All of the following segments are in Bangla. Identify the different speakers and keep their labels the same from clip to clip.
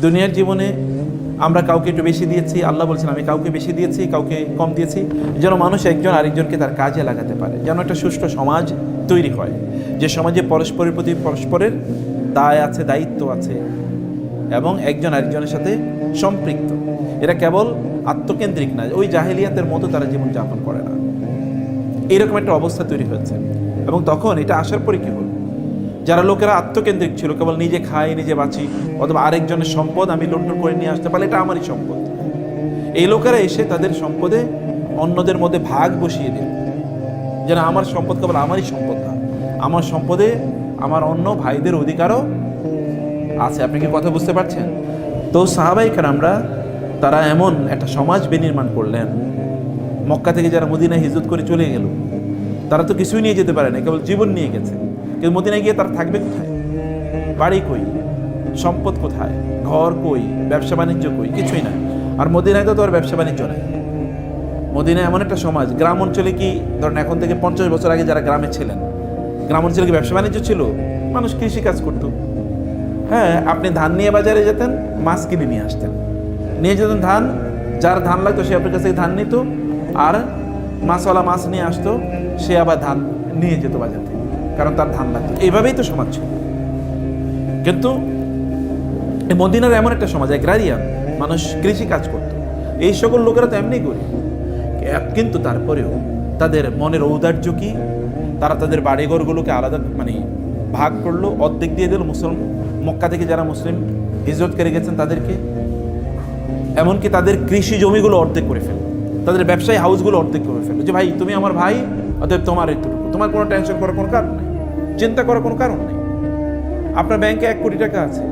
Speaker 1: দুনিয়ার জীবনে আমরা কাউকে একটু বেশি দিয়েছি, আল্লাহ বলছেন আমি কাউকে বেশি দিয়েছি, কাউকে কম দিয়েছি, যেন মানুষ একজন আরেকজনকে তার কাজে লাগাতে পারে, যেন একটা সুষ্ঠু সমাজ তৈরি হয়, যে সমাজে পরস্পরের প্রতি পরস্পরের দায় আছে, দায়িত্ব আছে এবং একজন আরেকজনের সাথে সম্পৃক্ত। এরা কেবল আত্মকেন্দ্রিক না, ওই জাহেলিয়াতের মতো তারা জীবনযাপন করে না। এইরকম একটা অবস্থা তৈরি হয়েছে। এবং তখন এটা আসার পরে কী হল, যারা লোকেরা আত্মকেন্দ্রিক ছিল, কেবল নিজে খাই নিজে বাঁচি, অথবা আরেকজনের সম্পদ আমি লুণ্ঠন করে নিয়ে আসতে পারলে এটা আমারই সম্পদ, এই লোকেরা এসে তাদের সম্পদে অন্যদের মধ্যে ভাগ বসিয়ে দিল, যেন আমার সম্পদ কেবল আমারই সম্পদ না, আমার সম্পদে আমার অন্য ভাইদের অধিকারও আছে। আপনি কি কথা বুঝতে পারছেন? তো সাহাবায়ে কেরামরা তারা এমন একটা সমাজ বিনির্মাণ করলেন। মক্কা থেকে যারা মদিনায় হিজরত করে চলে গেল, তারা তো কিছুই নিয়ে যেতে পারে না, কেবল জীবন নিয়ে গেছে। কিন্তু মদিনায় গিয়ে তারা থাকবে কোথায়? বাড়ি কই, সম্পদ কোথায়, ঘর কই, ব্যবসা বাণিজ্য কই? কিছুই নাই। আর মদিনায় তো আর ব্যবসা বাণিজ্য নাই। মদিনা এমন একটা সমাজ, গ্রাম অঞ্চলে কি ধরেন এখন থেকে 50 বছর আগে যারা গ্রামে ছিলেন, গ্রাম অঞ্চলে কি ব্যবসা বাণিজ্য ছিল? মানুষ কৃষি কাজ করতো। হ্যাঁ, আপনি ধান নিয়ে বাজারে যেতেন, মাছ কিনে নিয়ে আসতেন, নিয়ে যেতেন ধান, যার ধান লাগতো সে আপনার কাছ থেকে ধান নিত, আর মাছওয়ালা মাছ নিয়ে আসতো, সে আবার ধান নিয়ে যেত বাজার থেকে, কারণ তার ধান লাগতো। এইভাবেই তো সমাজ ছিল। কিন্তু এই মদিনার এমন একটা সমাজ, এগ্রারিয়ান, মানুষ কৃষি কাজ করতো। এই সকল লোকেরা তো এমনি করি, কিন্তু তারপরেও তাদের মনের ঔদার্য কি, তারা তাদের বাড়িঘরগুলোকে আলাদা ভাগ করলো, অর্ধেক দিয়ে দিল মক্কা থেকে যারা মুসলিম হিজরত করে গেছেন তাদেরকে। এমনকি তাদের কৃষি জমিগুলো অর্ধেক করে ফেলল, তাদের ব্যবসায়ী হাউসগুলো অর্ধেক করে ফেলল, যে ভাই তুমি আমার ভাই, অতএব তোমার একটুটুকু, তোমার কোনো টেনশন করার কোনো কারণ নেই, চিন্তা করার কোনো কারণ নেই। আপনার ব্যাংকে 1 কোটি টাকা আছে,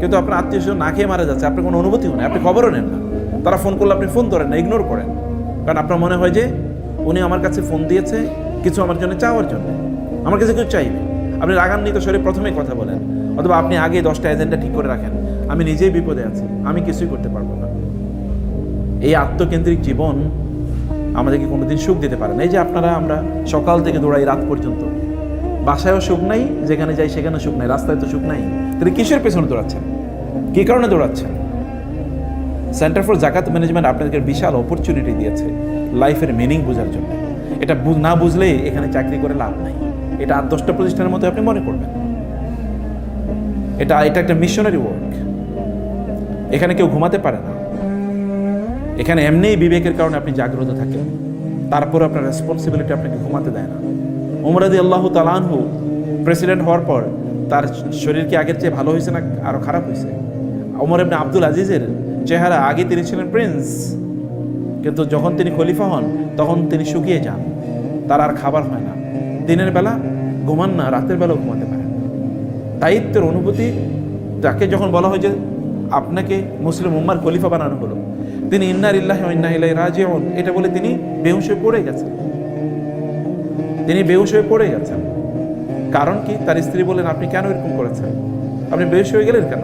Speaker 1: কিন্তু আপনার আত্মীয়-স্বজন না খেয়ে মারা যাচ্ছে, আপনার কোনো অনুভূতিও নেই, আপনি খবরও নেন না। তারা ফোন করলে আপনি ফোন ধরেন না, ইগনোর করেন, কারণ আপনার মনে হয় যে উনি আমার কাছে ফোন দিয়েছে কিছু আমার জন্য চাওয়ার জন্য, আমার কাছে কিছু চাইবে। আপনি রাগান্বিত স্বরে প্রথমেই কথা বলেন, অথবা আপনি আগে 10টা এজেন্ডা ঠিক করে রাখেন, আমি নিজেই বিপদে আছি, আমি কিছুই করতে পারবো না। এই আত্মকেন্দ্রিক জীবন আমাদেরকে কোনোদিন সুখ দিতে পারে না। এই যে আমরা সকাল থেকে দৌড়াই রাত পর্যন্ত, বাসায়ও সুখ নাই, যেখানে যাই সেখানে সুখ নাই, রাস্তায় তো সুখ নাই। তাহলে কিসের পেছনে দৌড়াচ্ছেন? কী কারণে দৌড়াচ্ছেন? সেন্টার ফর জাকাত ম্যানেজমেন্ট আপনাদেরকে বিশাল অপরচুনিটি দিয়েছে লাইফের মিনিং বোঝার জন্য। এটা না বুঝলেই এখানে চাকরি করে লাভ নাই। এটা 8-10টা প্রতিষ্ঠানের মতো আপনি মনে করবেন। এটা একটা মিশনারি ওয়ার্ক। এখানে কেউ ঘুমাতে পারে না, এখানে এমনিই বিবেকের কারণে আপনি জাগ্রত থাকেন, তারপর আপনার রেসপন্সিবিলিটি আপনাকে ঘুমাতে দেয় না। ওমর রাদিয়াল্লাহু তাআলা আনহু প্রেসিডেন্ট হওয়ার পর তার শরীর কি আগের চেয়ে ভালো হয়েছে না আরও খারাপ হয়েছে? ওমর ইবনে আব্দুল আজিজের চেহারা, আগে তিনি ছিলেন প্রিন্স, কিন্তু যখন তিনি খলিফা হন তখন তিনি শুকিয়ে যান, তার আর খাবার হয় না, দিনের বেলা ঘুমান না, রাতের বেলাও ঘুমাতে পারেন। দায়িত্বের অনুভূতি, তাকে যখন বলা হয় যে আপনাকে মুসলিম উম্মার খলিফা বানানো হলো, তিনি ইন্না লিল্লাহি ওয়া ইন্না ইলাইহি রাজিউন এটা বলে তিনি বেহুশ হয়ে পড়ে গেছেন। কারণ কি? তার স্ত্রী বলেন, আপনি কেন এরকম করেছেন? আপনি বেহুশ হয়ে গেলেন কেন?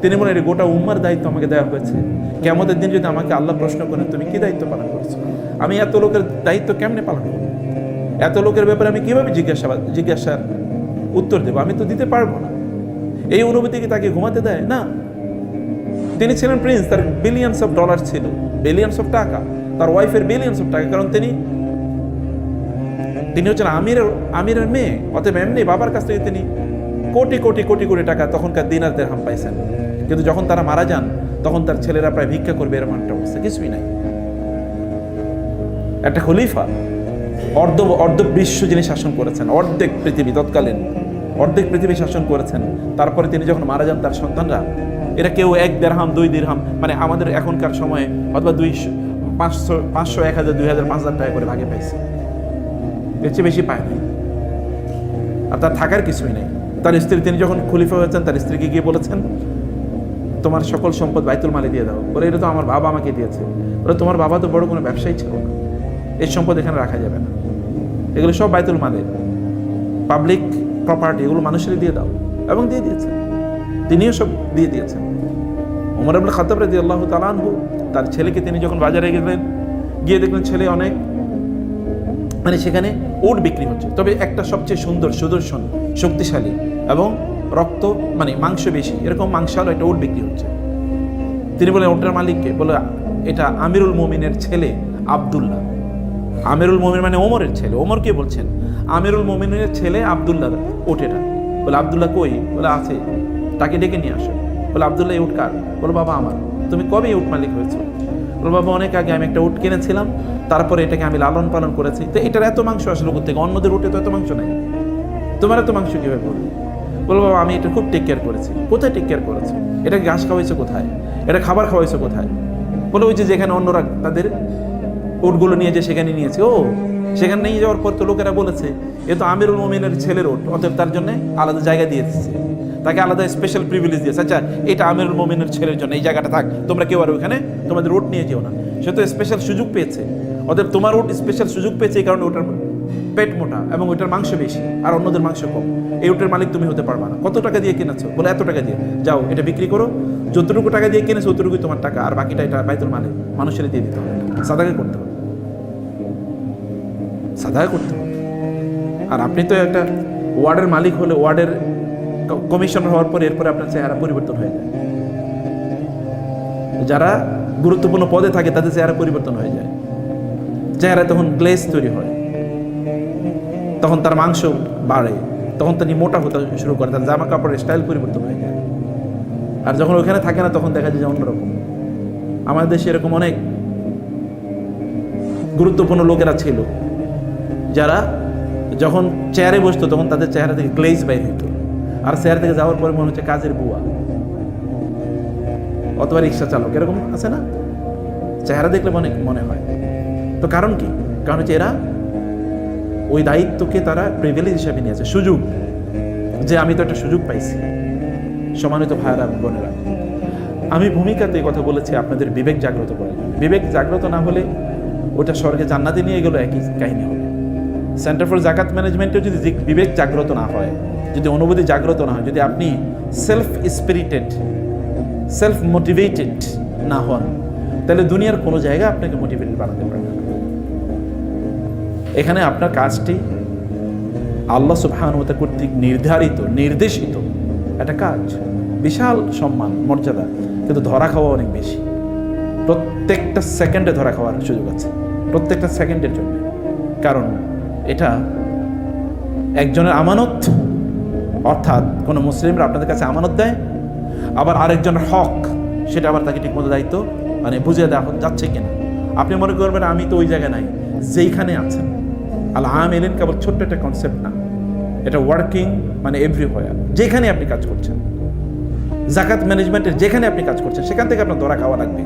Speaker 1: তিনি বলেন, এই গোটা উম্মার দায়িত্ব আমাকে দেওয়া হয়েছে, কিয়ামতের দিন যদি আমাকে আল্লাহ প্রশ্ন করেন তুমি কি দায়িত্ব পালন করেছো, আমি এত লোকের দায়িত্ব কেমনে পালন করব? এত লোকের ব্যাপারে আমি কিভাবে জিজ্ঞাসার উত্তর দেবো? আমি তো দিতে পারবো না। এই অনুভূতি কি তাকে ঘুমাতে দেয় না? তিনি ছিলেন প্রিন্স, তার বিলিয়নস অফ ডলার ছিল, বিলিয়নস অফ টাকা, তার ওয়াইফের বিলিয়নস অফ টাকা, কারণ তিনি হচ্ছেন আমিরের মেয়ে। অতএব এমনি বাবার কাছ থেকে তিনি কোটি কোটি কোটি কোটি টাকা তখনকার দিনার দিরহাম পাইছেন। কিন্তু যখন তারা মারা যান তখন তার ছেলেরা প্রায় ভিক্ষা করবে, এরকম একটা অবস্থা, কিছুই নাই। একটা খলিফা অর্ধ বিশ্ব যিনি শাসন করেছেন, অর্ধেক পৃথিবী, তৎকালীন অর্ধেক পৃথিবী শাসন করেছেন, তারপরে তিনি যখন মারা যান তার সন্তানরা, এরা কেউ 1 দিরহাম 2 দিরহাম, আমাদের এখনকার সময়ে অথবা 200 500 1000 2000 5000 টাকা করে ভাগে পাইছে, এর চেয়ে বেশি পায় না। আর তার থাকার কিছুই নেই। তার স্ত্রী, তিনি যখন খলিফা হয়েছেন তার স্ত্রীকে গিয়ে বলেছেন, তোমার সকল সম্পদ বাইতুল মালে দিয়ে দাও। বলে, এটা তো আমার বাবা আমাকে দিয়েছে। বলে, তোমার বাবা তো বড় কোনো ব্যবসায়ী ছিল না, এই সম্পদ এখানে রাখা যাবে না, এগুলো সব বাইতুল মালে, পাবলিক প্রপার্টি, এগুলো মানুষেরই দিয়ে দাও। এবং দিয়ে দিয়েছেন, তিনিও সব দিয়ে দিয়েছেন। ওমর ইবনে খাত্তাব রাদিয়াল্লাহু তাআলা আনহু তার ছেলেকে তিনি যখন বাজারে গেলেন, গিয়ে দেখলেন ছেলে অনেক সেখানে উট বিক্রি হচ্ছে, তবে একটা সবচেয়ে সুন্দর, সুদর্শন, শক্তিশালী এবং রক্ত মাংস বেশি, এরকম মাংসালো একটা উট বিক্রি হচ্ছে। তিনি বলেন ওটার মালিককে? বলে এটা আমিরুল মুমিনের ছেলে আব্দুল্লাহ। আমিরুল মুমিন মানে ওমরের ছেলে। ওমরকে বলছেন আমিরুল মুমিনের ছেলে আব্দুল্লাহ ওট এটা। বলে আব্দুল্লাহ কই? বলে আছে, তাকে ডেকে নিয়ে আসো। বলে আব্দুল্লাহ এই উট কার? বলে বাবা আমার। তুমি কবে উট মালিক হয়েছো? বলে বাবা অনেক আগে আমি একটা উট কিনেছিলাম, তারপরে এটাকে আমি লালন পালন করেছি। তো এটার এত মাংস আসলে কোথা থেকে? অন্যদের উটে তো এত মাংস নেই, তোমার এত মাংস কীভাবে পড়বে? বলে বাবা আমি এটা খুব টেক কেয়ার করেছি। কোথায় টেক কেয়ার করেছো? এটাকে ঘাস খাওয়াইছো কোথায়? এটা খাবার খাওয়াইছো কোথায়? বলে ওই যে যেখানে অন্যরা তাদের উটগুলো নিয়ে যে সেখানে নিয়েছে। ও সেখানে নিয়ে যাওয়ার পর তো লোকেরা বলেছে এ তো আমিরুল মুমিনের ছেলের উট, অতএব তার জন্য আলাদা জায়গা দিয়ে দিচ্ছে, তাকে আলাদা স্পেশাল প্রিভিলেজ দিয়েছে। আচ্ছা এটা আমিরুল মুমিনের ছেলের জন্য এই জায়গাটা থাক, তোমরা কেউ আর ওখানে তোমাদের উট নিয়ে যেও না। সে তো স্পেশাল সুযোগ পেয়েছে, অতএব তোমার উট স্পেশাল সুযোগ পেয়েছে এই কারণে ওটার পেট মোটা এবং ওইটার মাংস বেশি আর অন্যদের মাংস কম। এই উটের মালিক তুমি হতে পারবা না। কত টাকা দিয়ে কিনেছো? বলে এত টাকা দিয়ে। যাও এটা বিক্রি করো, যতটুকু টাকা দিয়ে কিনেছো ততটুকুই তোমার টাকা, আর বাকিটা এটা বাইতুল মালে মানুষের দিয়ে দিতে হবে, সাদাকা করতে হবে, সাদাকা করতে হবে। আর আপনি তো একটা ওয়ার্ডের মালিক হলে ওয়ার্ডের কমিশনার হওয়ার পর এরপরে আপনার চেহারা পরিবর্তন হয়ে যায়। যারা গুরুত্বপূর্ণ পদে থাকে তাদের চেহারা পরিবর্তন হয়ে যায়, চেহারা তখন গ্লেজ তৈরি হয়, তখন তার মাংস বাড়ে, তখন তিনি মোটা হতে শুরু করে, তার জামা কাপড়ের স্টাইল পরিবর্তন হয়ে যায়। আর যখন ওখানে থাকে না তখন দেখা যায় যে অন্যরকম। আমাদের দেশে এরকম অনেক গুরুত্বপূর্ণ লোকেরা ছিল যারা যখন চেয়ারে বসতো তখন তাদের চেহারা থেকে গ্লেজ বাইর হইতো, আর চেয়ার থেকে যাওয়ার পরে মনে হচ্ছে কাজের বুয়া অথবা রিক্সা চালক, এরকম আছে না? চেহারা দেখলে মনে হয়। তো কারণ কি? কারণ হচ্ছে এরা ওই দায়িত্বকে তারা প্রিভিলেজ হিসাবে নিয়েছে, সুযোগ, যে আমি তো একটা সুযোগ পাইছি। সম্মানিত ভাইয়েরা বোনেরা, আমি ভূমিকাতে এই কথা বলেছি আপনাদের বিবেক জাগ্রত করে। বিবেক জাগ্রত না হলে ওটা স্বর্গে জান্নাতে নিয়ে গেল একই কাহিনী হবে। সেন্টার ফর জাকাত ম্যানেজমেন্টেও যদি বিবেক জাগ্রত না হয়, যদি অনুভূতি জাগ্রত না হয়, যদি আপনি সেলফ স্পিরিটেড, সেলফ মোটিভেটেড না হন, তাহলে দুনিয়ার কোনো জায়গা আপনাকে মোটিভেটেড বানাতে পারবে না। এখানে আপনার কাজটি আল্লাহ সুবহানাহু ওয়া তাআলা কর্তৃক নির্দেশিত একটা কাজ, বিশাল সম্মান মর্যাদা, কিন্তু ধরা খাওয়া অনেক বেশি। প্রত্যেকটা সেকেন্ডে ধরা খাওয়ার সুযোগ আছে, প্রত্যেকটা সেকেন্ডের জন্য। কারণ এটা একজনের আমানত, অর্থাৎ কোনো মুসলিমরা আপনাদের কাছে আমানত দেয়, আবার আরেকজনের হক, সেটা আবার তাকে ঠিকমতো দায়িত্ব বুঝিয়ে দেওয়া যাচ্ছে কিনা। আপনি মনে করবেন আমি তো ওই জায়গায় নাই, যেইখানে আছেন। আল আমিলিন কেবল ছোট্ট একটা কনসেপ্ট না, এটা ওয়ার্কিং এভরিহোয়ার, যেখানে আপনি কাজ করছেন, জাকাত ম্যানেজমেন্টের যেখানে আপনি কাজ করছেন সেখান থেকে আপনার ধরা খাওয়া লাগবে।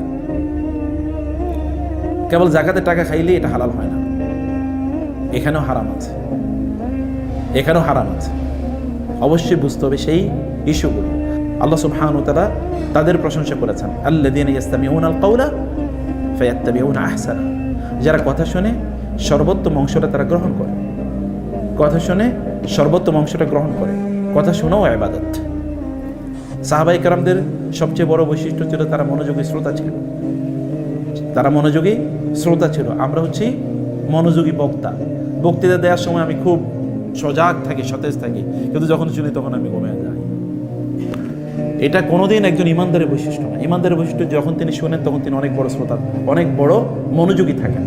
Speaker 1: কেবল জাকাতের টাকা খাইলেই এটা হালাল হয় না, এখানেও হারাম আছে, এখানেও হারাম আছে। অবশ্যই বুঝতে হবে সেই ইস্যুগুলো। আল্লাহ সুবহানাহু ওয়া তাআলা তাদের প্রশংসা করেছেন, আল্লাযীনা ইয়াসতামিউনাল কাওলা ফায়াত্তাবিউনা আহসানা, যারা কথা শুনে সর্বোত্তম অংশটা তারা গ্রহণ করে। কথা শুনে সর্বোত্তম অংশটা গ্রহণ করে। কথা শোনাও ইবাদত। সাহাবায়ে কেরামদের সবচেয়ে বড় বৈশিষ্ট্য ছিল তারা মনোযোগী শ্রোতা ছিল, তারা মনোযোগী শ্রোতা ছিল। আমরা হচ্ছি মনোযোগী বক্তা। বক্তৃতা দেওয়ার সময় আমি খুব সজাগ থাকি, সতেজ থাকি, কিন্তু যখন শুনি তখন আমি ঘুমিয়ে যাই। এটা কোনোদিন একজন ইমানদারের বৈশিষ্ট্য না। ইমানদারের বৈশিষ্ট্য যখন তিনি শোনেন তখন তিনি অনেক বড় শ্রোতা, অনেক বড় মনোযোগী থাকেন।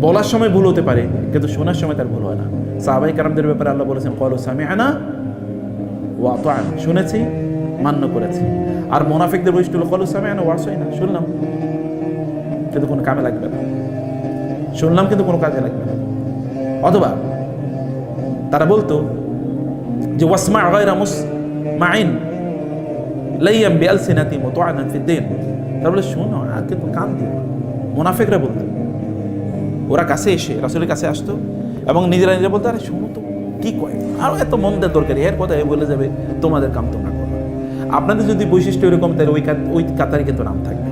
Speaker 1: বলার সময় ভুল হতে পারে, কিন্তু শোনার সময় তার ভুল হয় না। সাহাবায়ে কেরামদের ব্যাপারে আল্লাহ বলেছেন, ক্বালু সামি'না ওয়া আতা'না, শুনেছি মান্য করেছি। আর মুনাফিকদের বৈশিষ্ট্য হলো ক্বালু সামি'না ওয়া আসাইনা, শুনলাম কিন্তু কোনো কামে লাগবে না, শুনলাম কিন্তু কোনো কাজে লাগবে না। অথবা তারা বলতো যে ওয়াসমা গায়রা মুসমাইন লাইয়াম বিআলসিনাতিহিম ওয়া তু'আনান ফিদ-দীন, তারা বলে শোনো আর কিন্তু কান দিও। মুনাফিকরা বলতো, ওরা কাছে এসে রাসূলের কাছে আসতো এবং নিজেরা বলতো, আরে শোনো তো কি কয়, আরো এত মন দেওয়ার দরকারি, এর কথা বলে যাবে তোমাদের কাম তোমরা করো। আপনাদের যদি বৈশিষ্ট্য এরকম, তাহলে ওই কাতারে কিন্তু নাম থাকবে,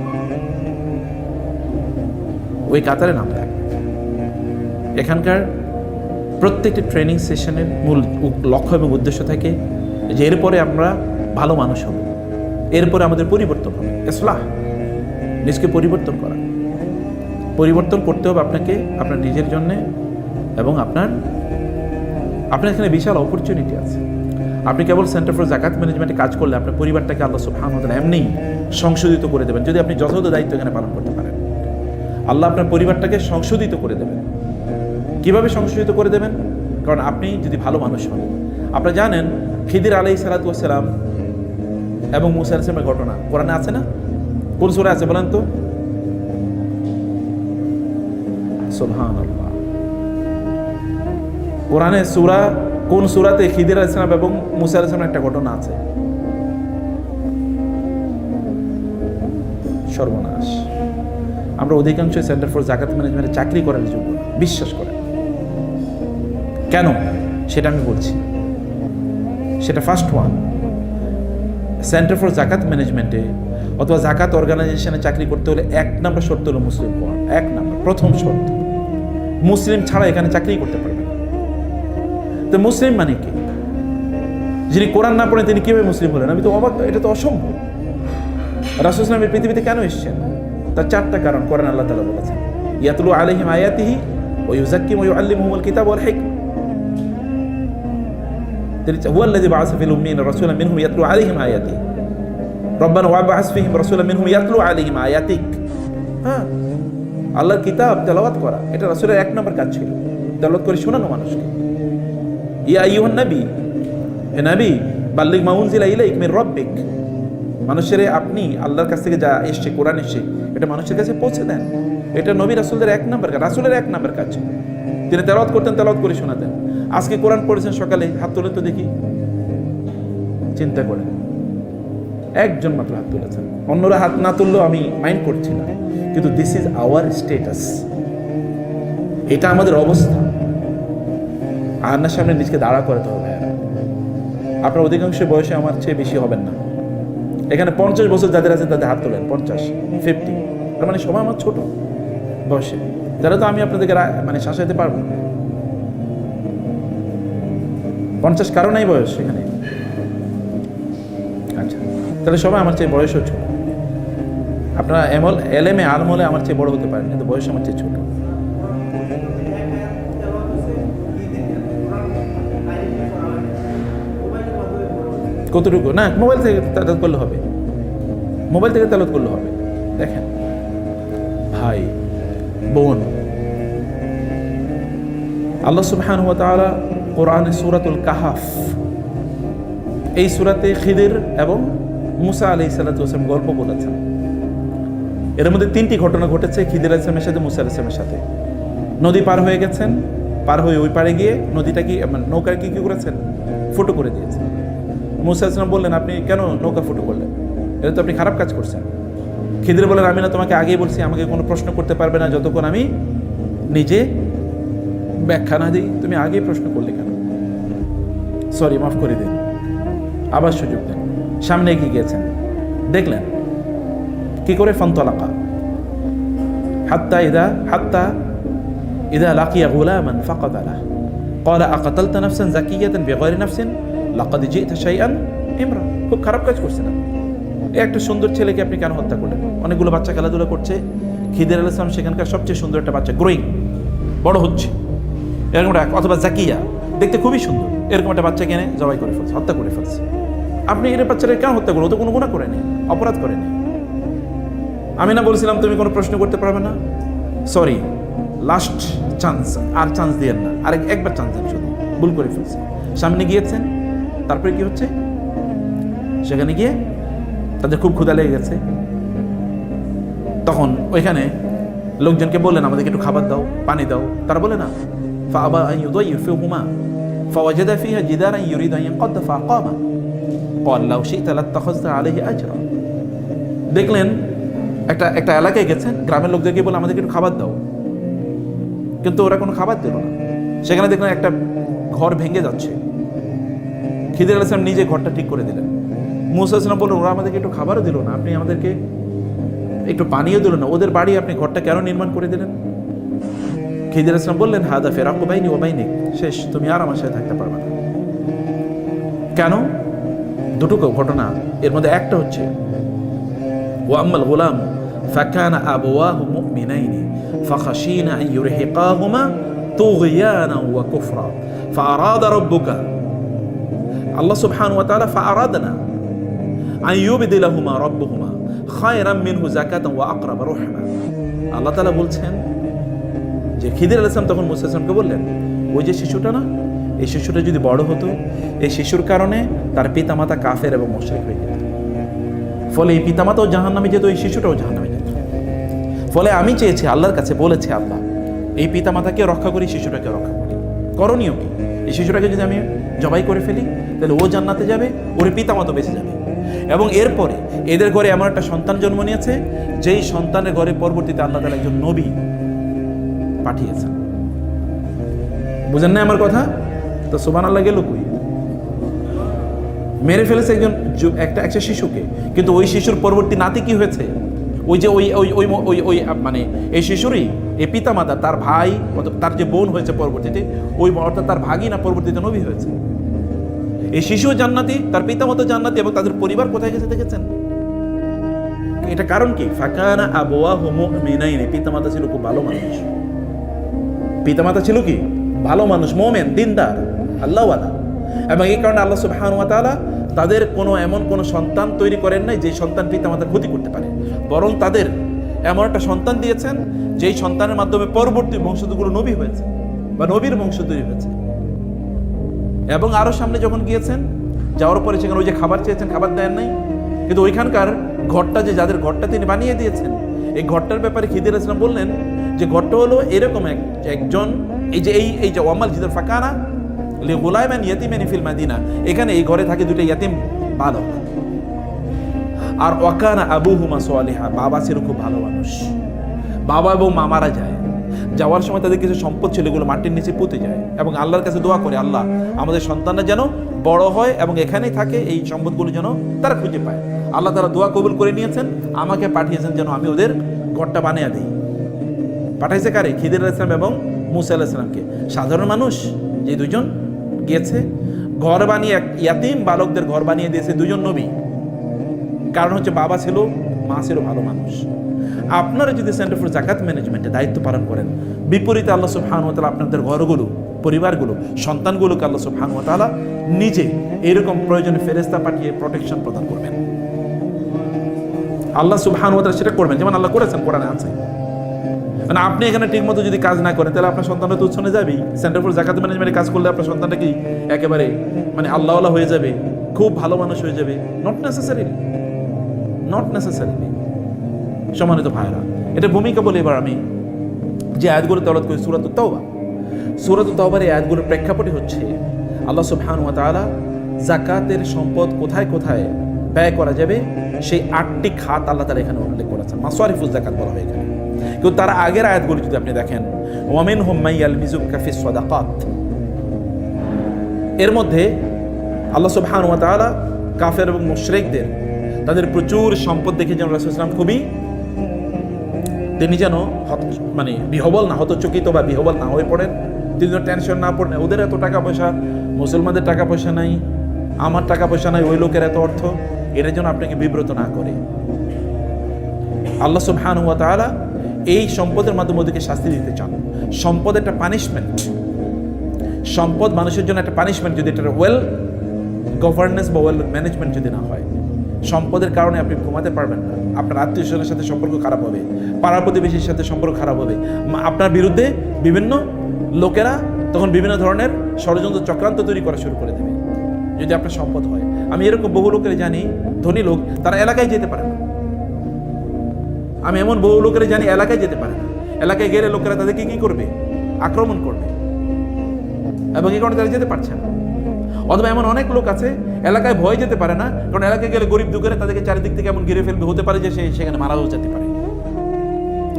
Speaker 1: ওই কাতারে নাম থাকবে। এখানকার প্রত্যেকটি ট্রেনিং সেশনের মূল লক্ষ্য এবং উদ্দেশ্য থাকে যে এরপরে আমরা ভালো মানুষ হব, এরপরে আমাদের পরিবর্তন হবে, ইসলাহ, নিজকে পরিবর্তন করা। পরিবর্তন করতে হবে আপনাকে, আপনার নিজের জন্যে, এবং আপনার এখানে বিশাল অপরচুনিটি আছে। আপনি কেবল সেন্টার ফর জাকাত ম্যানেজমেন্টে কাজ করলে আপনার পরিবারটাকে আল্লাহ সুবহানাহু ওয়া তাআলা এমনি সংশোধিত করে দেবেন, যদি আপনি যথাযথ দায়িত্ব এখানে পালন করতে পারেন। আল্লাহ আপনার পরিবারটাকে সংশোধিত করে দেবেন। কিভাবে সংশোধিত করে দেবেন? কারণ আপনি যদি ভালো মানুষ হন। আপনারা জানেন খিদির আলাইহিস সালাতু ওয়াস সালাম এবং মূসা আলাইহিস সালামের ঘটনা কোরআনে আছে না? কোন সূরায় আছে বলেন তো? সুবহানাল্লাহ। কোরআনে সূরা, কোন সূরাতে খিদির আলাইহিস সালাম এবং মূসা আলাইহিস সালামের একটা ঘটনা আছে? সর্বনাশ। আমরা অধিকাংশ সেন্টার ফর জাকাত ম্যানেজমেন্টে চাকরি করার যোগ্য, বিশ্বাস করেন। কেন সেটা আমি বলছি। সেটা ফার্স্ট ওয়ান, সেন্টার ফর জাকাত ম্যানেজমেন্টে অথবা জাকাত অর্গানাইজেশনে চাকরি করতে হলে 1 নম্বর শর্ত হলো মুসলিম হওয়া। 1 নম্বর, প্রথম শর্ত। মুসলিম ছাড়া এখানে চাকরি করতে পারবে না। তো মুসলিম মানে কি? যিনি কোরআন না পড়েন তিনি কিভাবে মুসলিম হলেন? আমি তো অবাক, এটা তো অসম্ভব। রাসূল সাল্লাল্লাহু আলাইহি পৃথিবীতে কেন এসেছেন? তার 4টা কারণ কোরআন আল্লাহ তাআলা বলেছেন। ইয়াতলু আলাইহিম আয়াতিহি ওয়া ইউযাক্কিহিম ওয়া ইউআল্লিমুহুমুল কিতাব ওয়াল হিকমা। হুয়াল্লাযী বা'আসা ফিল উম্মিয়িনা রাসূলান মিনহুম ইয়াতলু আলাইহিম আয়াতিহি রব্বানা ওয়াবআস ফীহিম রাসূলান মিনহুম ইয়াতলু আলাইহিম আয়াতিক। হ্যাঁ, আল্লাহর কিতাব তেলাওয়াত করা, এটা রাসূলের 1 নম্বর কাজ ছিল। তেলাওয়াত করে শোনানো মানুষকে। ইয়া আইয়ুহান নবী, হে নবী, বাল্লিগ মা উনজিলা ইলাইক মির রাব্বিক। মানুষের আপনি আল্লাহর কাছ থেকে যা এসছে, কোরআন এসছে, এটা মানুষের কাছে পৌঁছে দেন। এটা নবী রাসূলদের 1 নম্বর কাজ, রাসূলের 1 নম্বর কাজ ছিল। তিনি তেলাওয়াত করতেন, তেলাওয়াত করে শোনাতেন। আজকে কোরআন পড়েছেন সকালে, হাত তুলেন তো দেখি, চিন্তা করেন। একজন মাত্র হাত তুলেছেন, অন্যরা হাত না তুললেও আমি মাইন্ড করছি না, কিন্তু দিস ইজ আওয়ার স্টেটাস। এটা আমাদের অবস্থা। আয়নার সামনে নিজকে দাঁড়া করাতে হবে। আপনার অধিকাংশ বয়সে আমার চেয়ে বেশি হবেন না। এখানে 50 বছর যাদের আছেন তাদের হাত তোলেন, 50, 50। তার মানে সবাই আমার ছোট বয়সে, যারা তো আমি আপনাদেরকে মানে শাসাইতে পারবো। 50 কারো নাই বয়স এখানে? আচ্ছা, তাহলে সবাই আমার চেয়ে বয়সও ছোট। আপনারা এলএমএ আলমলে আমার চেয়ে বড় হতে পারেন, কিন্তু বয়স আমার চেয়ে ছোট। কতটুকু? না, মোবাইল থেকে তেলাওয়াত করলে হবে, মোবাইল থেকে তেলাওয়াত করলে হবে। দেখেন ভাই বোন, আল্লাহ সুবহানাহু ওয়া তাআলা কোরআনে সূরাতুল কাহাফ, এই সূরাতে খিদির এবং মূসা আলাইহিস সালাতু ওয়াস সালাম গল্প বলেছেন। এর মধ্যে 3টি ঘটনা ঘটেছে খিদির আলাইহিস সালামের সাথে, মূসা আলাইহিস সালামের সাথে। নদী পার হয়ে গেছেন, পার হয়ে ওই পারে গিয়ে নদীটা কি মানে নৌকার কি করেছেন? ফুটো করে দিয়েছেন। মূসা আলাইহিস সালাম বললেন, আপনি কেন নৌকা ফুটো করলেন? এটা তো আপনি খারাপ কাজ করছেন। খিদির বললেন, আমি না তোমাকে আগেই বলছি আমাকে কোনো প্রশ্ন করতে পারবে না যতক্ষণ আমি নিজে ব্যাখ্যা না দিই। তুমি আগেই প্রশ্ন করলে কেন? সরি, মাফ করে দিন, আবার সুযোগ দেন। সামনে এগিয়ে গিয়েছেন, দেখলেন কি করে? ফানতালাকা হাত্তা ইদা লাকিয়া গুলামান ফাকাতালা ক্বালা আকাতালতা নাফসান যাকিয়াতান বিগাইরি নাফসিন লাকাদ জি'তা শাইআন ইমরা। খুব খারাপ কাজ করছেন আপনি। এই একটা সুন্দর ছেলেকে আপনি কেন হত্যা করলেন? অনেকগুলো বাচ্চা খেলাধুলা করছে, খিদির আলাইহিস সালাম সেখানকার সবচেয়ে সুন্দর একটা বাচ্চা, গ্রোয়িং, বড় হচ্ছে, এরকম একটা, অথবা জাকিয়া, দেখতে খুবই সুন্দর, এরকম একটা বাচ্চা কিনে জবাই করে ফেলছে, হত্যা করে ফেলছে। আপনি এর বাচ্চাটা কেন হত্যা করলো? ও তো কোনো গুনাহ করেনি, অপরাধ করেনি। আমি না বলছিলাম তুমি কোনো প্রশ্ন করতে পারবে না? সরি, লাস্ট চান্স, আর চান্স দিয়েন না, একবার চান্স দেন, শুধু ভুল করে ফেলছে। সামনে গিয়েছেন, তারপরে কি হচ্ছে? সেখানে গিয়ে তাদের খুব ক্ষুধা লেগে গেছে। তখন ওইখানে লোকজনকে বললেন, আমাদেরকে একটু খাবার দাও, পানি দাও। তারা বলে না, ফাআবা আন ইউদাইয়িফাহুমা ফাওয়াজাদা ফিহা জিদারান ইউরিদু আন ইয়ানকাদ্দা ফাআকামা ক্বালা লাউ শি'তা লাত্তাখাযতা আলাইহি আজরা। দেখলেন একটা এলাকায় গেছেন, গ্রামের লোকদেরকে বলে আমাদেরকে একটু খাবার দাও, কিন্তু ওরা কোনো খাবার দিল না। সেখানে দেখলেন একটা ঘর ভেঙে যাচ্ছে। খিদির আলাইহিস সালাম নিজে ঘরটা ঠিক করে দিলেন। মূসা আলাইহিস সালাম বললেন, ওরা আমাদেরকে একটু খাবারও দিল না, আপনি আমাদেরকে একটু পানিও দিল না, ওদের বাড়ি আপনি ঘরটা কেন নির্মাণ করে দিলেন? খিদির আলাইহিস সালাম বললেন, হাদা ফিরাকু বাইনি ওয়া বাইনিক, শেষ, তুমি আর আমার সাথে থাকতে পারবে না। কেন? দুটো ঘটনা, এর মধ্যে একটা হচ্ছে ওয়া আম্মাল গুলাম ফাকানা আবওয়াহু মুমিনাইনি ফাখাশিনা আন ইউরহিকাহুমা তুগয়ানা ওয়া কুফরা ফাআরাদা রাব্বুকা আল্লাহ সুবহানাহু ওয়া তাআলা ফাআরাদনা আন ইউবদিলাহুমা রাব্বুহুমা খায়রাম মিনহু যাকাতান ওয়া আকরাবা রহমা। আল্লাহ তাআলা বলছেন যে খিদির আলাইহিস সালাম তখন মুসা আলাইহিস সালামকে বললেন, ওই যে শিশুটা না, এই শিশুটা যদি বড় হতো, এই শিশুর কারণে তার পিতামাতা কাফের এবং মুশরিক হয়ে যেত, ফলে এই পিতামাতাও জাহান্নামে যেত, এই শিশুটাও জাহান্নামে যেত। ফলে আমি চেয়েছি, আল্লাহর কাছে বলেছি, আল্লাহ এই পিতামাতাকে রক্ষা করি, শিশুটাকে রক্ষা করি। করণীয় কি? এই শিশুটাকে যদি আমি জবাই করে ফেলি তাহলে ও জান্নাতে যাবে, ওর পিতামাতা বেঁচে যাবে, এবং এরপরে এদের ঘরে এমন একটা সন্তান জন্ম নিয়েছে যেই সন্তানের ঘরে পরবর্তীতে আল্লাহ তাআলা একজন নবী পাঠিয়েছেন। বুঝেন না আমার কথা? তো সুবহানাল্লাহ গেল কই? মেরে ফেলেছে একটা শিশুকে, কিন্তু ওই শিশুর পরবর্তী নাতি কি হয়েছে? ওই যে ওই মানে এই শিশুরই এই পিতামাতা, তার ভাই, তার যে বোন হয়েছে পরবর্তীতে, ওই অর্থাৎ তার ভাগিনা পরবর্তীতে নবী হয়েছে। এই শিশু জান্নাতি, তার পিতামাতা জান্নাতি, এবং তাদের পরিবার কোথায় গেছে দেখেছেন? এটা কারণ কি? ফাকানা আবওয়াহু মুমিনাইন, পিতামাতা ছিল খুব ভালো মানুষ। পিতামাতা ছিল কি? ভালো মানুষ, মুমিন, দিনদার, আল্লাহওয়ালা। এবং এই কারণে আল্লাহ সুবহানাহু ওয়া তাআলা তাদের এমন কোনো সন্তান তৈরি করেন নাই যে সন্তান পিতামাতার ক্ষতি করতে পারে, বরং তাদের এমন একটা সন্তান দিয়েছেন যেই সন্তানের মাধ্যমে পরবর্তী বংশধরগুলো নবী হয়েছে বা নবীর বংশ তৈরি হয়েছে। এবং আরো সামনে যখন গিয়েছেন, যাওয়ার পরে সেখানে ওই যে খাবার চেয়েছেন, খাবার দেন নাই, কিন্তু ওইখানকার ঘরটা, যে যাদের ঘরটা তিনি বানিয়ে দিয়েছেন, এই ঘরটার ব্যাপারে খিদির আলাইহিস সালাম বললেন যে ঘরটা হলো এরকম একজন, এই যে ওয়ামাল জিদার ফাকানা লিগুলাইমান ইয়াতিমান ফিল মাদিনা, এখানে এই ঘরে থাকে দুটো ইয়াতিম বালক। আর ওয়াকানা আবুহুমা সালিহা, বাবা ছিল খুব ভালো মানুষ। বাবা এবং মা মারা যায়, যাওয়ার সময় তাদের কিছু সম্পদ ছিল, এগুলো মাটির নিচে পুঁতে যায়, এবং আল্লাহর কাছে দোয়া করে, আল্লাহ আমাদের সন্তানরা যেন বড় হয় এবং এখানেই থাকে, এই সম্পদগুলো যেন তারা খুঁজে পায়। আল্লাহ তারা দোয়া কবুল করে নিয়েছেন, আমাকে পাঠিয়েছেন যেন আমি ওদের ঘরটা বানিয়ে দিই। পাঠাইছে কারে? খিদির আলাইহিস সালাম এবং মুসা আলাইহিস সালামকে। সাধারণ মানুষ যে দুজন গিয়েছে, ঘর বানিয়ে, ইয়াতিম বালকদের ঘর বানিয়ে দিয়েছে দুজন নবী। কারণ হচ্ছে বাবা ছিল, মা ছিল ভালো মানুষ। আপনারা যদি সেন্টার ফর যাকাত ম্যানেজমেন্টে দায়িত্ব পালন করেন, বিপরীতে আল্লাহ সুবহানাহু ওয়া তাআলা আপনাদের ঘরগুলো, পরিবারগুলো, সন্তানগুলোকে আল্লাহ সুবহানাহু ওয়া তাআলা নিজে এরকম প্রয়োজনে ফেরেশতা পাঠিয়ে প্রোটেকশন প্রদান করবেন। আল্লাহ সুবহানাহু ওয়া তাআলা সেটা করবেন, যেমন আল্লাহ করেছেন, কোরআনে আছে। মানে আপনি এখানে ঠিকমতো যদি কাজ না করেন তাহলে আপনার সন্তানটা তো উচ্ছনে যাবেই। সেন্টার ফর যাকাত ম্যানেজমেন্টে কাজ করলে আপনার সন্তানটা কি একেবারে মানে আল্লাহওয়ালা হয়ে যাবে, খুব ভালো মানুষ হয়ে যাবে? Not necessarily. সম্মানিত ভাইরা, এটা ভূমিকা বলে এবার আমি যে আয়াতগুলো তেলাওয়াত করি, সূরাতুত তাওবা। সূরাতুত তাওবার এই আয়াতগুলোর প্রেক্ষাপটই হচ্ছে আল্লাহ সুবহানাহু ওয়া তাআলা যাকাতের সম্পদ কোথায় কোথায় ব্যয় করা যাবে সেই 8টি খাত আল্লাহ তাআলা এখানে উল্লেখ করেছেন। মাসারিফুজ যাকাত বলা হয় এখানে। কিন্তু তার আগের আয়াতগুলো যদি আপনি দেখেন, ওয়া মিনহুম মান ইয়ালমিজুকা ফিস সাদাকাত, এর মধ্যে আল্লাহ সুবহানাহু ওয়া তাআলা কাফের এবং মুশরিকদের তাদের প্রচুর সম্পদ দেখে যেন রাসূল সাল্লাল্লাহু আলাইহি ওয়াসাল্লাম তিনি যেন মানে বিহবল না, হতচকিত বা বিহবল না হয়ে পড়েন, তিনি যেন টেনশন না পড়েন। ওদের এত টাকা পয়সা, মুসলমানদের টাকা পয়সা নাই, আমার টাকা পয়সা নাই, ওই লোকের এত অর্থ, এটা যেন আপনাকে বিব্রত না করে। আল্লাহ সুবহানাহু ওয়া তাআলা এই সম্পদের মাধ্যমে ওদেরকে শাস্তি দিতে চান। সম্পদ একটা পানিশমেন্ট, সম্পদ মানুষের জন্য একটা পানিশমেন্ট যদি এটা ওয়েল গভর্নেন্স বা ওয়েল ম্যানেজমেন্ট যদি না হয়। সম্পদের কারণে আপনি ঘুমাতে পারবেন না, আপনার আত্মীয় স্বজনের সাথে সম্পর্ক খারাপ হবে, পাড়া প্রতিবেশীর সাথে সম্পর্ক খারাপ হবে, আপনার বিরুদ্ধে বিভিন্ন লোকেরা তখন বিভিন্ন ধরনের ষড়যন্ত্র চক্রান্ত তৈরি করা শুরু করে দেবে যদি আপনার সম্পদ হয়। আমি এরকম বহু লোকের জানি, ধনী লোক, তারা এলাকায় যেতে পারে না। আমি এমন বহু লোকের জানি এলাকায় যেতে পারে না, এলাকায় গেলে লোকেরা তাদেরকে কি করবে? আক্রমণ করবে, এবং এই কারণে তারা যেতে পারছে না। অথবা এমন অনেক লোক আছে এলাকায় ভয় যেতে পারে না, কারণ এলাকায় গেলে গরিব দুঃখেরা তাদেরকে চারিদিক থেকে এমন ঘিরে ফেলবে, হতে পারে যে সে সেখানে মারাও যেতে পারে।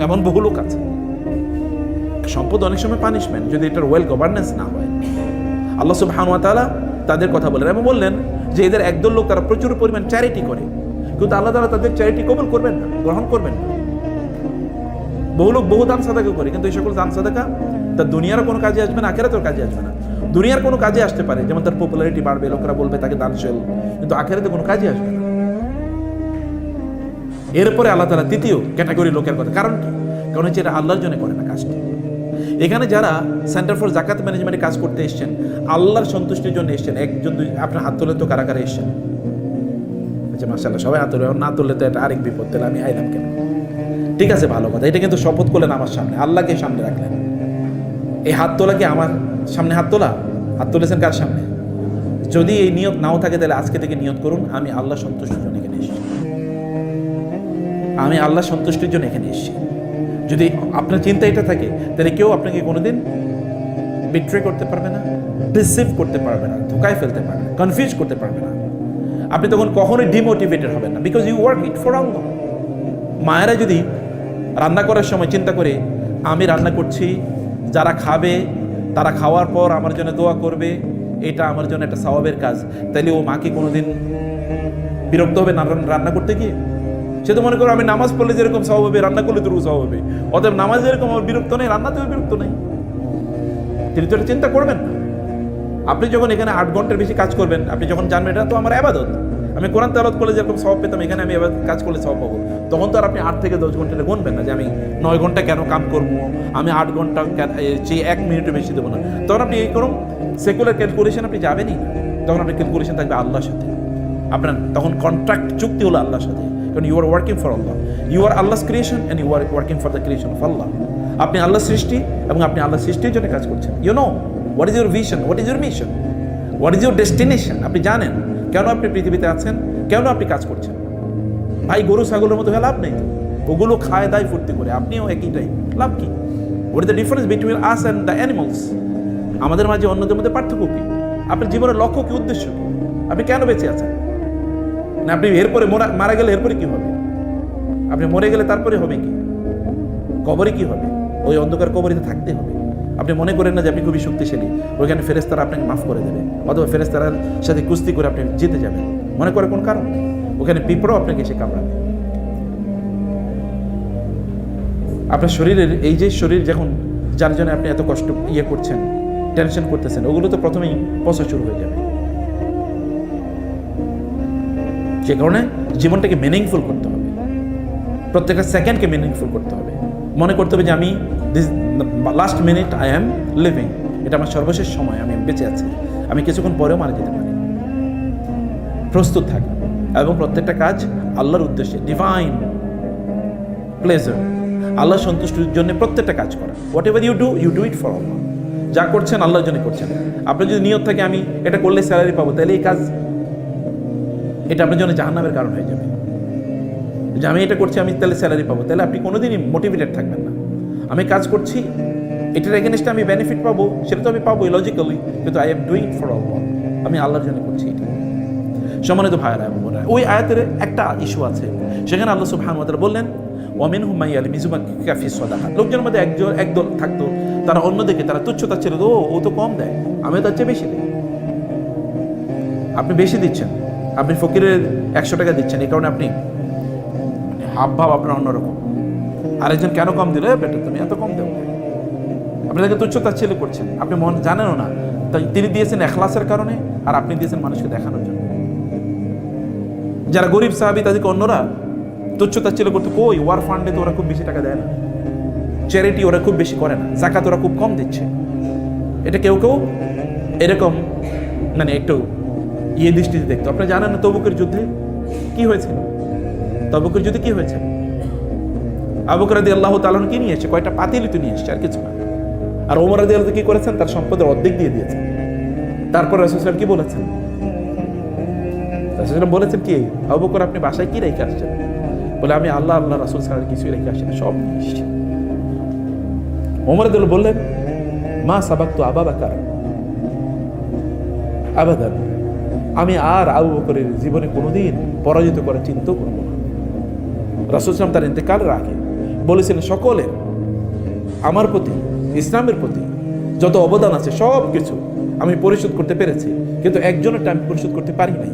Speaker 1: এমন বহু লোক আছে। সম্পদ অনেক সময় পানিশমেন্ট যদি এটার ওয়েল গভর্নেন্স না হয়। আল্লাহ সুবহানাহু ওয়া তাআলা তাদের কথা বলেন এবং বললেন যে এদের একদল লোক তারা প্রচুর পরিমাণ চ্যারিটি করে, কিন্তু আল্লাহ তাআলা তাদের চ্যারিটি কবুল করবেন না, গ্রহণ করবেন না। বহু লোক বহু দান সাদাকা করে, কিন্তু এই সকল দান সাদাকা তার দুনিয়ার কোনো কাজে আসবে না, আখিরাতের কাজে আসবে না। দুনিয়ার কোনো কাজে আসতে পারে, যেমন তার পপুলারিটি বাড়বে, লোকেরা বলবে তাকে দানশীল, কিন্তু আখিরাতে কোনো কাজে আসবে না। এরপরে আল্লাহ তাআলা তৃতীয় ক্যাটাগরি লোকের কথা, কারণ কি? কারণ হচ্ছে এটা আল্লাহর জন্য করে না কাজটি। এখানে যারা সেন্টার ফর জাকাত ম্যানেজমেন্টে কাজ করতে এসেছেন, আল্লাহর সন্তুষ্টির জন্য এসেছেন, একজন দুই, আপনার হাত তুলে তো কারা কারা এসেছেন? আচ্ছা মাশাআল্লাহ, সবাই হাত তুলে, না তুললে তো এটা আরেক বিপদ, তাহলে আমি আইলাম কেন? ঠিক আছে, ভালো কথা। এটা কিন্তু শপথ করলেন আমার সামনে, আল্লাহকে সামনে রাখলেন। এই হাত তোলা কি আমার সামনে হাত তোলা? হাত তুলেছেন কার সামনে? যদি এই নিয়ত নাও থাকে তাহলে আজকে থেকে নিয়ত করুন, আমি আল্লাহ সন্তুষ্টির জন্য এখানে এসেছি, আমি আল্লাহ সন্তুষ্টির জন্য এখানে এসেছি। যদি আপনার চিন্তা এটা থাকে, তাহলে কেউ আপনাকে কোনোদিন বিট্রে করতে পারবে না, ডিসিভ করতে পারবে না, ধোকায় ফেলতে পারবে না, কনফিউজ করতে পারবে না। আপনি তখন কখনোই ডিমোটিভেটেড হবেন না, because you work it for Allah. মায়েরা যদি রান্না করার সময় চিন্তা করে, আমি রান্না করছি, যারা খাবে তারা খাওয়ার পর আমার জন্য দোয়া করবে, এটা আমার জন্য একটা সওয়াবের কাজ, তাইলে ও মাকে কোনোদিন বিরক্ত হবে না রান্না করতে গিয়ে? সে তো মনে করো আমি নামাজ পড়লে যেরকম সওয়াব হবে, রান্না করলে তো সওয়াব হবে। অতএব নামাজ যেরকম আমার বিরক্ত নেই, রান্নাতেও বিরক্ত নেই। তিনি তো এটা চিন্তা করবেন না। আপনি যখন এখানে 8 ঘন্টার বেশি কাজ করবেন, আপনি যখন জানবেন এটা তো আমার ইবাদত, আমি কোরআন তেলাওয়াত করলে যেরকম সওয়াব পেতাম, এখানে আমি কাজ করলে সওয়াব পাবো, তখন তো আর আপনি 8 থেকে 10 ঘন্টা গুনবেন না যে আমি 9 ঘন্টা কেন কাম করবো, আমি 8 ঘন্টা চেয়ে 1 মিনিটও বেশি দেবো না। তখন আপনি এই করুন সেকুলার ক্যালকুলেশন আপনি যাবেনই না, তখন আপনার ক্যালকুলেশন থাকবে আল্লাহর সাথে। আপনার তখন কন্ট্রাক্ট চুক্তি হলো আল্লাহর সাথে, কারণ you are working for Allah, you are Allah's creation and you are working for the creation of Allah. আপনি আল্লাহ সৃষ্টি এবং আপনি আল্লাহ সৃষ্টির জন্য কাজ করছেন। You know what is your vision, what is your mission, what is your destination. আপনি জানেন কেন আপনি পৃথিবীতে আছেন, কেন আপনি কাজ করছেন। ভাই গরু ছাগলের মতো হয়ে লাভ নেই, ওগুলো খায় দায় ফুর্তি করে, আপনিও একইটাই, লাভ কি? What is the difference between us and the animals? আমাদের মাঝে অন্যদের মধ্যে পার্থক্য কি? আপনার জীবনের লক্ষ্য কি, উদ্দেশ্য কি? আপনি কেন বেঁচে আছেন? না আপনি এরপরে মারা গেলে এরপরে কি হবে? আপনি মরে গেলে তারপরে হবে কি? কবরে কি হবে? ওই অন্ধকার কবরিতে থাকতে হবে। আপনি মনে করেন না যে আপনি খুবই শক্তিশালী, ওইখানে ফেরেশতারা আপনাকে মাফ করে দেবে, অথবা ফেরেশতারার সাথে কুস্তি করে আপনি জিতে যাবেন, মনে করে কোন কারণ? ওখানে পিঁপড়াও আপনাকে এসে কামড়াবে। আপনার শরীরের এই যে শরীর যখন, যার জন্য আপনি এত কষ্ট করছেন, টেনশন করতেছেন, ওগুলো তো প্রথমেই পচা শুরু হয়ে যাবে। সে কারণে জীবনটাকে মিনিংফুল করতে হবে, প্রত্যেকটা সেকেন্ডকে মিনিংফুল করতে হবে। মনে করতে হবে যে আমি this last minute I am living, এটা আমার সর্বশেষ সময়, আমি বেঁচে আছি, আমি কিছুক্ষণ পরেও মারা যেতে পারি। প্রস্তুত থাকা এবং প্রত্যেকটা কাজ আল্লাহর উদ্দেশ্যে, ডিভাইন প্লেজার, আল্লাহ সন্তুষ্টির জন্য প্রত্যেকটা কাজ করা। Whatever you do it for Allah. যা করছেন আল্লাহর জন্য করছেন। আপনার যদি নিয়ত থাকে আমি এটা করলে স্যালারি পাবো, তাহলে এই কাজ এটা আপনার জন্য জাহান্নামের কারণ হয়ে যাবে। যে আমি এটা করছি আমি তাহলে স্যালারি পাবো, তাহলে আপনি কোনোদিনই মোটিভেটেড থাকবেন না। আমি কাজ করছি, এটার এগেনস্টে আমি বেনিফিট পাবো, সেটা তো আমি পাবো লজিক্যালি, কিন্তু আই এম ডুইং ফর আল্লাহ, আমি আল্লাহর জন্য করছি এটা। সম্মানিত ভাইয়েরা এবং বোনেরা, ওই আয়াতের একটা ইস্যু আছে, সেখানে আল্লাহ সুবহানাহু ওয়া তাআলা বললেন ওয়ামিনহুম মান ইয়ালমিজুকা ফিস সাদাকাত। লোকজনের মধ্যে একদল থাকতো, তারা অন্যদিকে তারা তুচ্ছতা ছেড়ে ও তো কম দেয়, আমি তার চেয়ে বেশি দিই। আপনি বেশি দিচ্ছেন, আপনি ফকিরের 100 টাকা দিচ্ছেন, এই কারণে আপনি হাবভাব আপনার অন্যরকম। আরেকজন কেন কম দিল, বেটা তুমি এত কম দেও, আপনি তাকে তুচ্ছতা ছেলে করছেন, আপনি মন জানেনও না। তাই তিনি দিয়েছেন এখলাসের কারণে, আর আপনি দিয়েছেন মানুষকে দেখানোর জন্য। যারা গরিব সাহাবী তাদেরকে অন্যরা তুচ্ছতা ছেলে করতে, কই ওয়ার ফান্ডে তো ওরা খুব বেশি টাকা দেয় না, চ্যারিটি ওরা খুব বেশি করে না, যাকাত ওরা খুব কম দিচ্ছে। এটা কেউ কেউ এরকম মানে একটু দৃষ্টিতে দেখতো। আপনি জানেন না তবুকের যুদ্ধে কি হয়েছিল? তবুকের যুদ্ধে কি হয়েছে? আবু বকর রাদিয়াল্লাহু তাআলা কি নিয়ে এসেছে? কয়টা পাতিলই তো নিয়ে এসেছে, আর কিছু না। আর ওমর রাদিয়াল্লাহু কি করেছেন? তার সম্পদের অর্ধেক দিয়ে দিয়েছেন। তারপর রাসূল সাল্লাল্লাহু আলাইহি ওয়াসাল্লাম কি বলেছেন? রাসূল সাল্লাল্লাহু বলেছেন কি, আবু বকর আপনি বাসায় কি রেখে আসছেন? বলে আমি আল্লাহ রাসূল ছাড়া কিছুই রেখে আসি না, সব নিয়ে এসেছি। ওমর রাদিয়াল্লাহু বললেন মা সাবাকতু আবু বকর আবাদান, আমি আর আবু বকরের জীবনে কোনোদিন পরাজিত করার চিন্তা করব না। রাসূল সাল্লাল্লাহু তার ইন্তেকালের আগে বলেছিলেন সকলের আমার প্রতি, ইসলামের প্রতি যত অবদান আছে সব কিছু আমি পরিশোধ করতে পেরেছি, কিন্তু একজনেরটা আমি পরিশোধ করতে পারি নাই,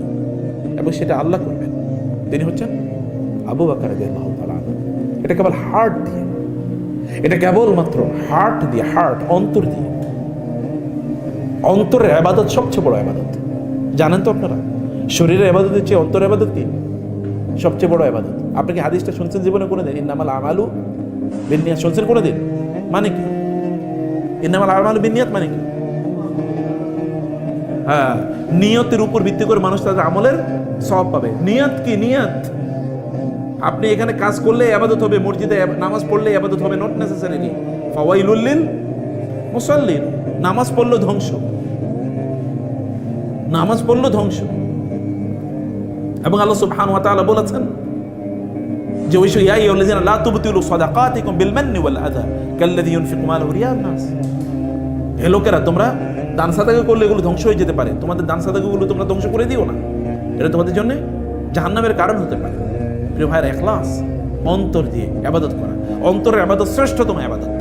Speaker 1: এবং সেটা আল্লাহ করবেন। তিনি হচ্ছেন আবু বকর রাদিয়াল্লাহু তাআলা। এটা কেবল হার্ট দিয়ে, এটা কেবলমাত্র হার্ট দিয়ে, হার্ট অন্তর দিয়ে। অন্তরের ইবাদত সবচেয়ে বড় ইবাদত, জানেন তো আপনারা? শরীরের ইবাদতের চেয়ে অন্তরের ইবাদত কি সবচেয়ে বড় ইবাদত? আপনি কি হাদিসটা শুনছেন জীবনে কোনোদিন? ইন্নামাল আমালু বিন্নিয়াত শুনছেন কোনোদিন? মানে কি? ইন্নামাল আমালু বিন্নিয়াত মানে কি? হ্যাঁ, নিয়তের উপর ভিত্তি করে মানুষ তাদের আমলের সওয়াব পাবে। নিয়ত কি? নিয়ত আপনি এখানে কাজ করলে ইবাদত হবে, মসজিদে নামাজ পড়লে ইবাদত হবে, নট নেসেসারিলি। ফাওয়াইলুল লিল মুসাল্লিন, নামাজ পড়লো ধ্বংস, নামাজ পড়লো ধ্বংস। এবং আল্লাহ সুবহানাহু ওয়া তাআলা বলেছেন যে ওই ইয়া আইয়ুহাল্লাযীনা লা তুবতিলু সাদাকাতিকুম বিল মান্নি ওয়াল আযা কাল্লাযী ইউনফিকু মালাহু রিয়া'আন নাস। হে লোকেরা, তোমরা দান সাদাকা করলে এগুলো ধ্বংস হয়ে যেতে পারে, তোমাদের দান সাদাকাগুলো তোমরা ধ্বংস করে দিও না, এটা তোমাদের জন্য জাহান্নামের কারণ হতে পারে। প্রিয় ভাইয়ের, ইখলাস, অন্তর দিয়ে ইবাদত করা, অন্তরের ইবাদত শ্রেষ্ঠতম ইবাদত।